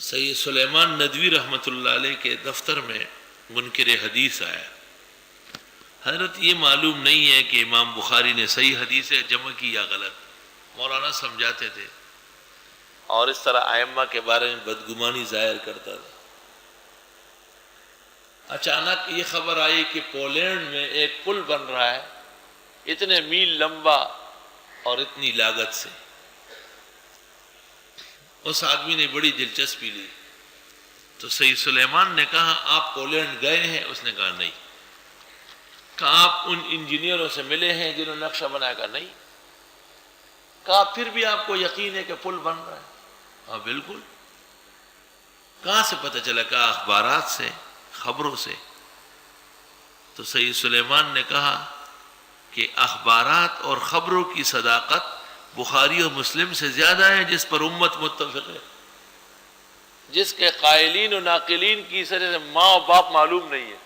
سید سلیمان ندوی رحمۃ اللہ علیہ کے دفتر میں منکر حدیث آیا. حضرت یہ معلوم نہیں ہے کہ امام بخاری نے صحیح حدیثیں جمع کی یا غلط. مولانا سمجھاتے تھے اور اس طرح ائمہ کے بارے میں بدگمانی ظاہر کرتا تھا. اچانک یہ خبر آئی کہ پولینڈ میں ایک پل بن رہا ہے اتنے میل لمبا اور اتنی لاگت سے. اس آدمی نے بڑی دلچسپی لی تو سید سلیمان نے کہا آپ پولینڈ گئے ہیں؟ اس نے کہا نہیں. کہا آپ ان انجینئروں سے ملے ہیں جنہوں نے نقشہ بنایا؟ کہا نہیں. کہا پھر بھی آپ کو یقین ہے کہ پل بن رہا ہے؟ ہاں بالکل. کہاں سے پتہ چلا؟ کہا اخبارات سے، خبروں سے. تو سید سلیمان نے کہا کہ اخبارات اور خبروں کی صداقت بخاری اور مسلم سے زیادہ ہے جس پر امت متفق ہے، جس کے قائلین و ناقلین کی سر ماں و باپ معلوم نہیں ہے.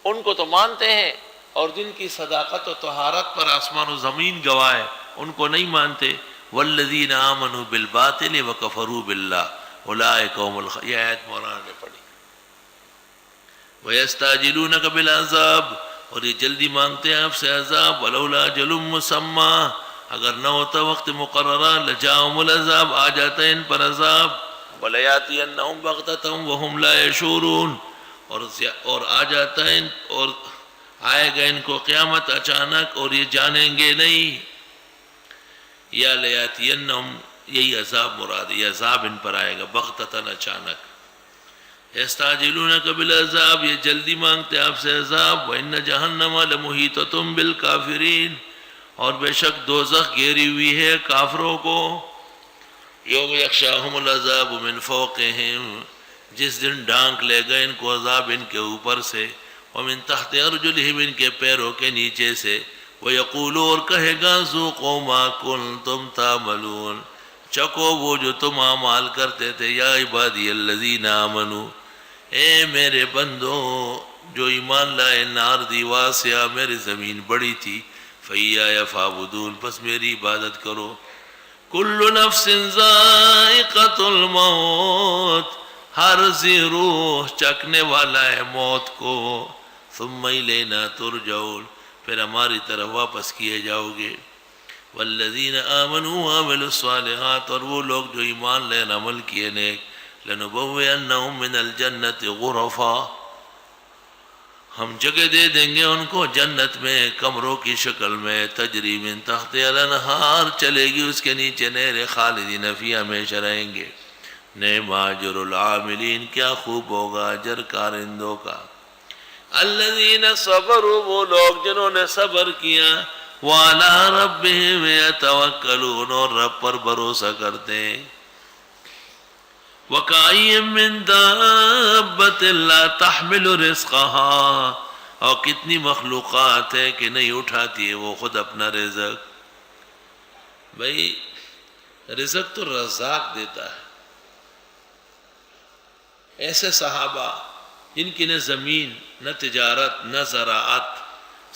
ان کو تو مانتے ہیں، اور جن کی صداقت و طہارت پر آسمان و زمین گواہ ہے ان کو نہیں مانتے. والذین آمنوا بالباطل وکفروا باللہ اولئک هم یہ آیت مولانا نے پڑھی. ویستعجلونک بالعذاب، اور یہ جلدی مانگتے ہیں آپ سے عذاب. ولولا اجل مسمی، اگر نہ ہوتا وقت مقررہ لجاءہم العذاب، آ جاتا ہے ان پر عذاب. ولیاتینہم بغتۃ وہم لا یشعرون، اور آ جاتا ہے اور آئے گا ان کو قیامت اچانک اور یہ جانیں گے نہیں. یا لیاتینہم، یہی عذاب مراد ہے، یہ عذاب ان پر آئے گا بغتۃ اچانک. یستعجلونک بالعذاب، یہ جلدی مانگتے آپ سے عذاب. وان جہنم لمحیطۃ بالکافرین، اور بے شک دوزخ گھیری ہوئی ہے کافروں کو. یوم یغشاہم العذاب من فوقہم، جس دن ڈھانک لے گا ان کو عذاب ان کے اوپر سے. ومن تحت ارجلہم، ان کے پیروں کے نیچے سے. ویقول، اور کہے گا ذوقوا ما کنتم تعملون، چکو وہ جو تم اعمال کرتے تھے. یا عبادی الذین آمنوا، اے میرے بندو جو ایمان لائے. ناردی واسعہ، میری زمین بڑی تھی. فإیایا فاعبدون، پس میری عبادت کرو. کل نفس ذائقۃ الموت، ہر ذی روح چکھنے والا ہے موت کو. ثم الینا ترجعون، پھر ہماری طرف واپس کیے جاؤ گے. والذین آمنوا وعملوا الصالحات، اور وہ لوگ جو ایمان لے عمل کیے نیک. لنبوئنہم من الجنۃ غرفا، ہم جگہ دے دیں گے ان کو جنت میں کمروں کی شکل میں. تجری من تحت الانہار، چلے گی اس کے نیچے نہریں. خالدین فیہا، ہمیشہ رہیں گے. نعم اجر العاملین، کیا خوب ہوگا اجر کارندوں کا. الذین صبروا، وہ لوگ جنہوں نے صبر کیا. وعلی ربہم یتوکلون، اور رب پر بھروسہ کرتے ہیں. وَكَأَيٍّ مِّن دَابَّةٍ لَا تَحْمِلُ رِزْقَهَا، اور کتنی مخلوقات ہیں کہ نہیں اٹھاتی ہے وہ خود اپنا رزق. بھئی رزق تو رزاق دیتا ہے. ایسے صحابہ جن کی نہ زمین، نہ تجارت، نہ زراعت،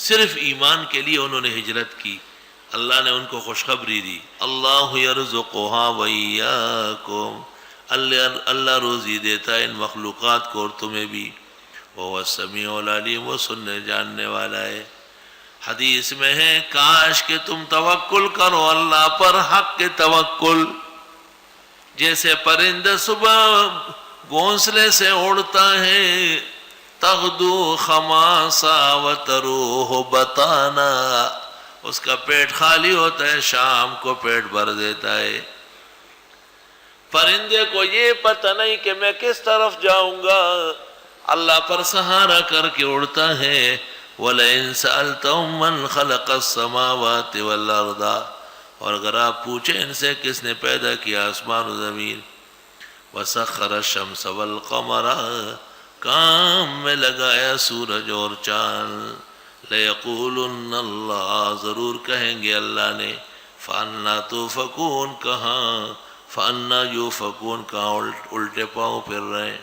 صرف ایمان کے لیے انہوں نے ہجرت کی. اللہ نے ان کو خوشخبری دی. اللہ یرزقها وإیاکم، اللہ روزی دیتا ہے ان مخلوقات کو اور تمہیں بھی. وہ السمیع العلیم، وہ سننے جاننے والا ہے. حدیث میں ہے کاش کہ تم توکل کرو اللہ پر حق کے توکل. جیسے پرندہ صبح گھونسلے سے اڑتا ہے، تغدو خماسا وتروح بطانا، اس کا پیٹ خالی ہوتا ہے، شام کو پیٹ بھر دیتا ہے. پرندے کو یہ پتہ نہیں کہ میں کس طرف جاؤں گا، اللہ پر سہارا کر کے اڑتا ہے. وَلَئِن سَأَلْتَهُم مَّنْ خَلَقَ السَّمَاوَاتِ وَالْأَرْضَ، اور اگر آپ پوچھیں ان سے کس نے پیدا کیا آسمان و زمین. وَسَخَّرَ الشَّمْسَ وَالْقَمَرَ، کام میں لگایا سورج اور چاند. لَيَقُولُنَّ اللَّهُ، ضرور کہیں گے اللہ نے. فَأَنَّىٰ تُؤْفَكُونَ، کہاں. فَأَنَّىٰ يُؤْفَكُونَ، کہاں الٹے پاؤں پھر رہے ہیں.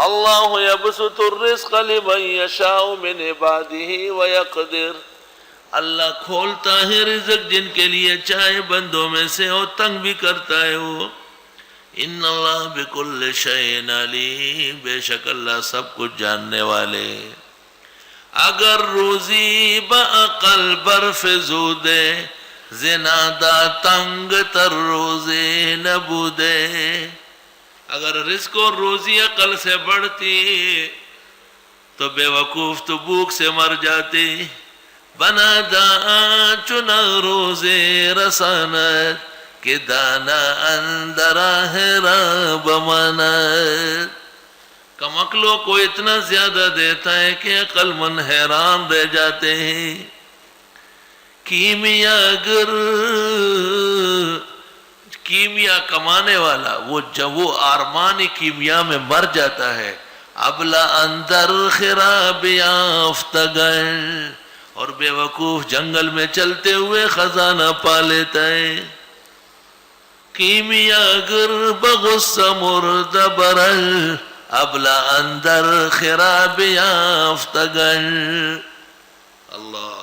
اللہ یبسط الرزق لمن یشاء من عبادہ ویقدر، اللہ کھولتا ہے رزق جن کے لیے چاہے بندوں میں سے، اور تنگ بھی کرتا ہے وہ. ان اللہ بکل شیء علیم، بے شک اللہ سب کچھ جاننے والے۔ اگر روزی بعقل برفزودے، زنادہ تنگ تر روزے نبودے۔ اگر رزق اور روزی عقل سے بڑھتی تو بے وقوف تو بھوک سے مر جاتے۔ بنا دا چنا روزے رسانت، کہ دانا اندر ہے بمانت۔ کم عقلوں کو اتنا زیادہ دیتا ہے کہ عقل مند حیران رہ جاتے ہیں۔ کیمیا کمانے والا جب وہ آرمان کیمیا میں مر جاتا ہے، ابلا اندر خراب یافتگر، اور بے وقوف جنگل میں چلتے ہوئے خزانہ پا لیتا ہے۔ کیمیا گر بغصہ مرد برل، ابلا اندر خراب یافتگر۔ اللہ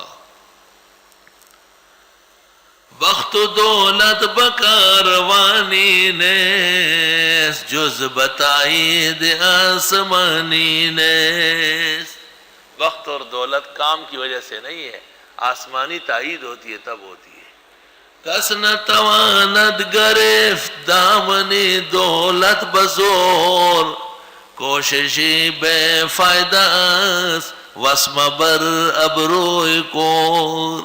وقت دولت بکاروانی نیس، جز بتائید آسمانی نیس۔ وقت اور دولت کام کی وجہ سے نہیں ہے، آسمانی تائید ہوتی ہے تب ہوتی ہے۔ کس نہ تواند گرفت دامنی دولت بزور، کوششی بے فائدہ است وسم بر ابروی کور۔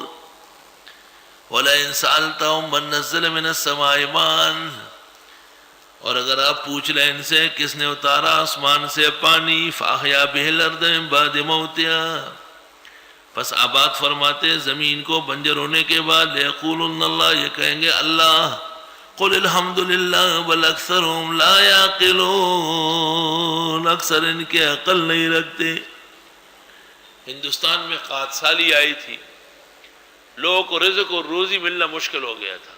وَلَئِن سَأَلْتَهُم مَّن نَّزَّلَ مِنَ السَّمَاءِ مَاءً، اور اگر آپ پوچھ لیں ان سے کس نے اتارا آسمان سے پانی، فَأَحْيَا بِهِ الْأَرْضَ مِن بَعْدِ مَوْتِهَا، پس آباد فرماتے زمین کو بنجر ہونے کے بعد، لَيَقُولُنَّ اللَّهُ، یہ کہیں گے اللہ۔ قُلِ الْحَمْدُ لِلَّهِ بَلْ أَكْثَرُهُمْ لَا يَعْقِلُونَ، اکثر ان کے عقل نہیں رکھتے۔ ہندوستان میں قحط سالی آئی تھی، لوگوں کو رزق اور روزی ملنا مشکل ہو گیا تھا۔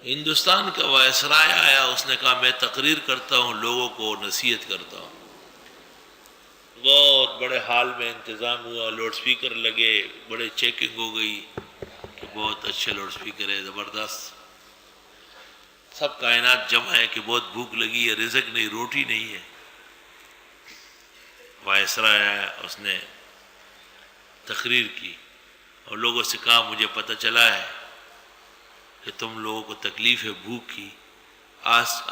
ہندوستان کا وائسرائے آیا، اس نے کہا میں تقریر کرتا ہوں، لوگوں کو نصیحت کرتا ہوں۔ بہت بڑے ہال میں انتظام ہوا، لاؤڈ سپیکر لگے، بڑے چیکنگ ہو گئی کہ بہت اچھے لاؤڈ سپیکر ہے، زبردست، سب کائنات جمع ہے کہ بہت بھوک لگی ہے، رزق نہیں، روٹی نہیں ہے۔ وائسرائے آیا، اس نے تقریر کی اور لوگوں سے کہا مجھے پتہ چلا ہے کہ تم لوگوں کو تکلیف ہے بھوک کی،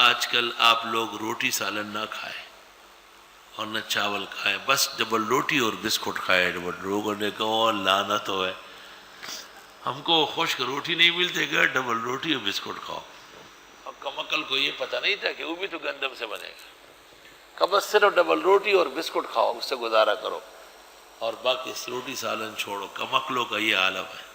آج کل آپ لوگ روٹی سالن نہ کھائے اور نہ چاول کھائے، بس ڈبل روٹی اور بسکٹ کھائے۔ لوگوں نے کہا لعنت ہے، ہم کو خشک روٹی نہیں ملتے گا، ڈبل روٹی اور بسکٹ کھاؤ۔ اب کم عقل کو یہ پتہ نہیں تھا کہ وہ بھی تو گندم سے بنے گا، کہ بس صرف ڈبل روٹی اور بسکٹ کھاؤ، اس سے گزارا کرو اور باقی روٹی سالن چھوڑو۔ کم عقلوں کا یہ عالم ہے۔